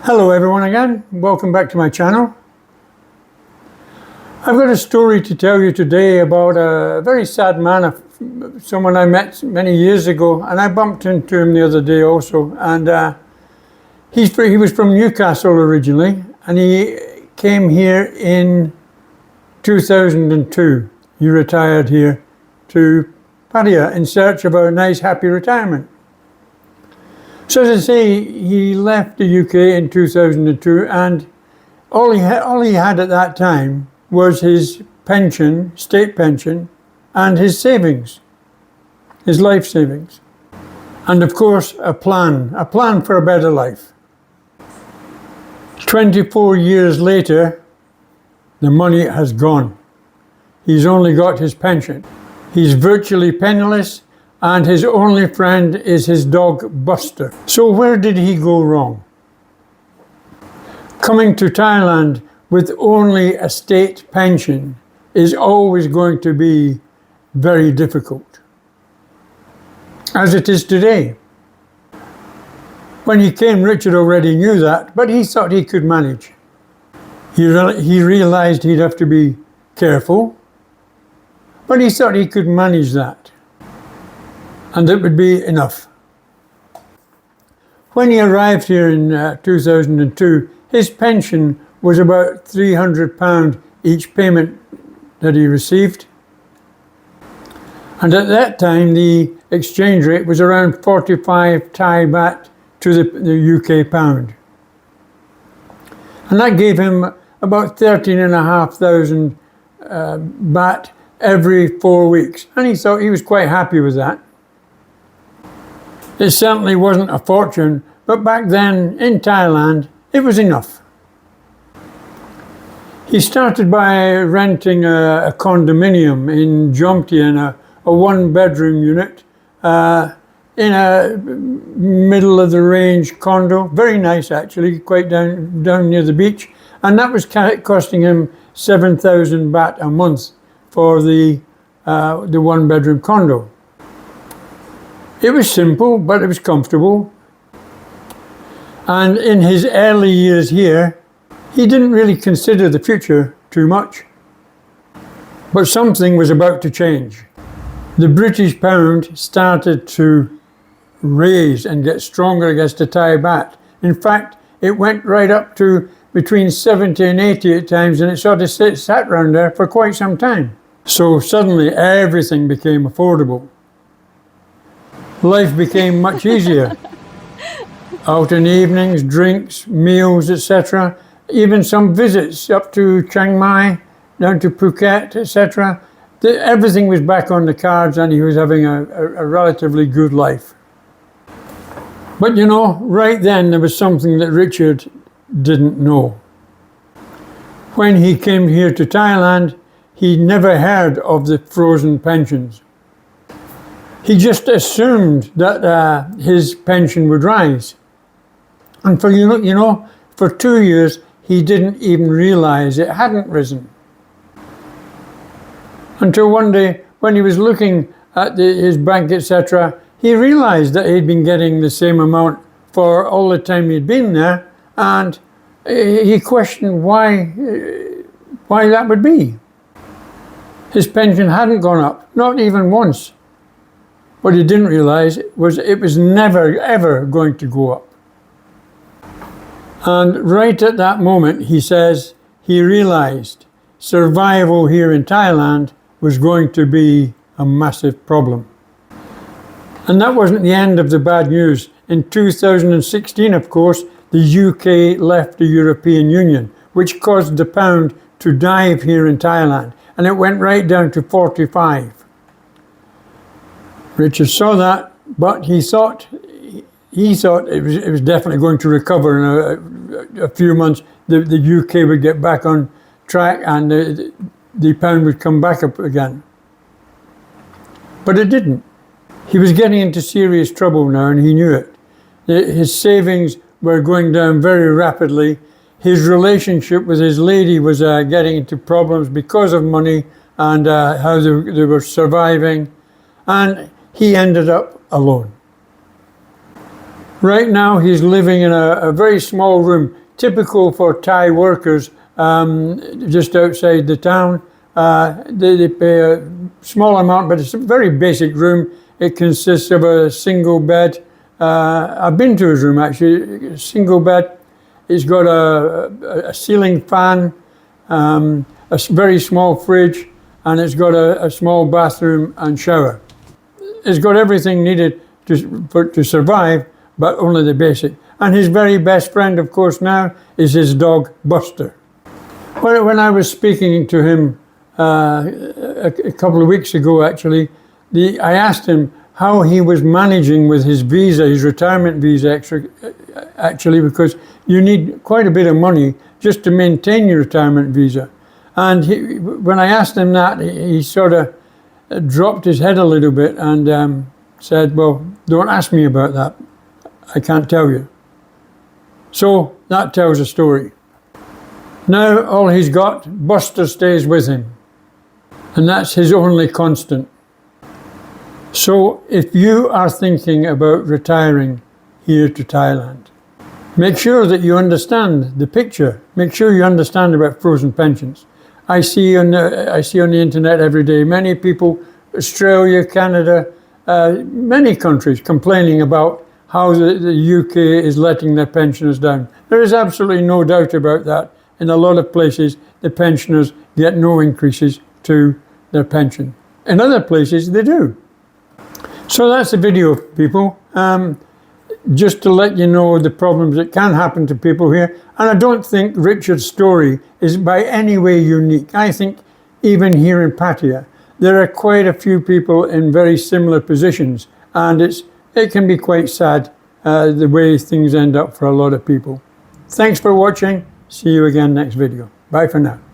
Hello everyone again, welcome back to my channel. I've got a story to tell you today about a very sad man, someone I met many years ago, and I bumped into him the other day also. And he was from Newcastle originally, and he came here in 2002. He retired here to Pattaya in search of a nice happy retirement. So as I say, he left the UK in 2002, and all he had at that time was his pension, state pension, and his savings, his life savings. And of course, a plan for a better life. 24 years later, the money has gone. He's only got his pension. He's virtually penniless, and his only friend is his dog Buster. So where did he go wrong? Coming to Thailand with only a state pension is always going to be very difficult, as it is today. When he came, Richard already knew that, but he thought he could manage. He realized he'd have to be careful, but he thought he could manage that, and it would be enough. When he arrived here in 2002, his pension was about £300 each payment that he received. And at that time, the exchange rate was around 45 Thai baht to the UK pound. And that gave him about 13,500 baht every 4 weeks. And he thought he was quite happy with that. It certainly wasn't a fortune, but back then in Thailand, it was enough. He started by renting a condominium in Jomtien, a one-bedroom unit in a middle-of-the-range condo. Very nice, actually, quite down near the beach. And that was costing him 7,000 baht a month for the one-bedroom condo. It was simple, but it was comfortable. And in his early years here, he didn't really consider the future too much. But something was about to change. The British pound started to raise and get stronger against the Thai baht. In fact, it went right up to between 70 and 80 at times, and it sort of sat around there for quite some time. So suddenly everything became affordable. Life became much easier. Out in evenings, drinks, meals, etc. Even some visits up to Chiang Mai, down to Phuket, etc. Everything was back on the cards, and he was having a relatively good life. But you know, right then there was something that Richard didn't know. When he came here to Thailand, he never heard of the frozen pensions. He just assumed that his pension would rise. And for 2 years, he didn't even realize it hadn't risen. Until one day, when he was looking at his bank, etc., he realized that he'd been getting the same amount for all the time he'd been there, and he questioned why that would be. His pension hadn't gone up, not even once. What he didn't realize was it was never, ever going to go up. And right at that moment, he says, he realized survival here in Thailand was going to be a massive problem. And that wasn't the end of the bad news. In 2016, of course, the UK left the European Union, which caused the pound to dive here in Thailand. And it went right down to 45. Richard saw that, but he thought it was definitely going to recover in a few months. The UK would get back on track, and the pound would come back up again. But it didn't. He was getting into serious trouble now, and he knew it. His savings were going down very rapidly. His relationship with his lady was getting into problems because of money and how they were surviving. And he ended up alone. Right now he's living in a very small room, typical for Thai workers, just outside the town. They pay a small amount, but it's a very basic room. It consists of a single bed. I've been to his room actually, a single bed. It's got a ceiling fan, a very small fridge, and it's got a small bathroom and shower. It's got everything needed to survive, but only the basic. And his very best friend, of course, now is his dog, Buster. When I was speaking to him a couple of weeks ago, actually, I asked him how he was managing with his visa, his retirement visa, actually, because you need quite a bit of money just to maintain your retirement visa. And when I asked him that, he sort of dropped his head a little bit and said, well, don't ask me about that. I can't tell you. So that tells a story. Now all he's got, Buster stays with him. And that's his only constant. So if you are thinking about retiring here to Thailand, make sure that you understand the picture. Make sure you understand about frozen pensions. I see on the internet every day, many people, Australia, Canada, many countries complaining about how the UK is letting their pensioners down. There is absolutely no doubt about that. In a lot of places, the pensioners get no increases to their pension. In other places, they do. So that's the video, people. Just to let you know the problems that can happen to people here. And I don't think Richard's story is by any way unique. I think even here in Pattaya, there are quite a few people in very similar positions. And it can be quite sad the way things end up for a lot of people. Thanks for watching. See you again next video. Bye for now.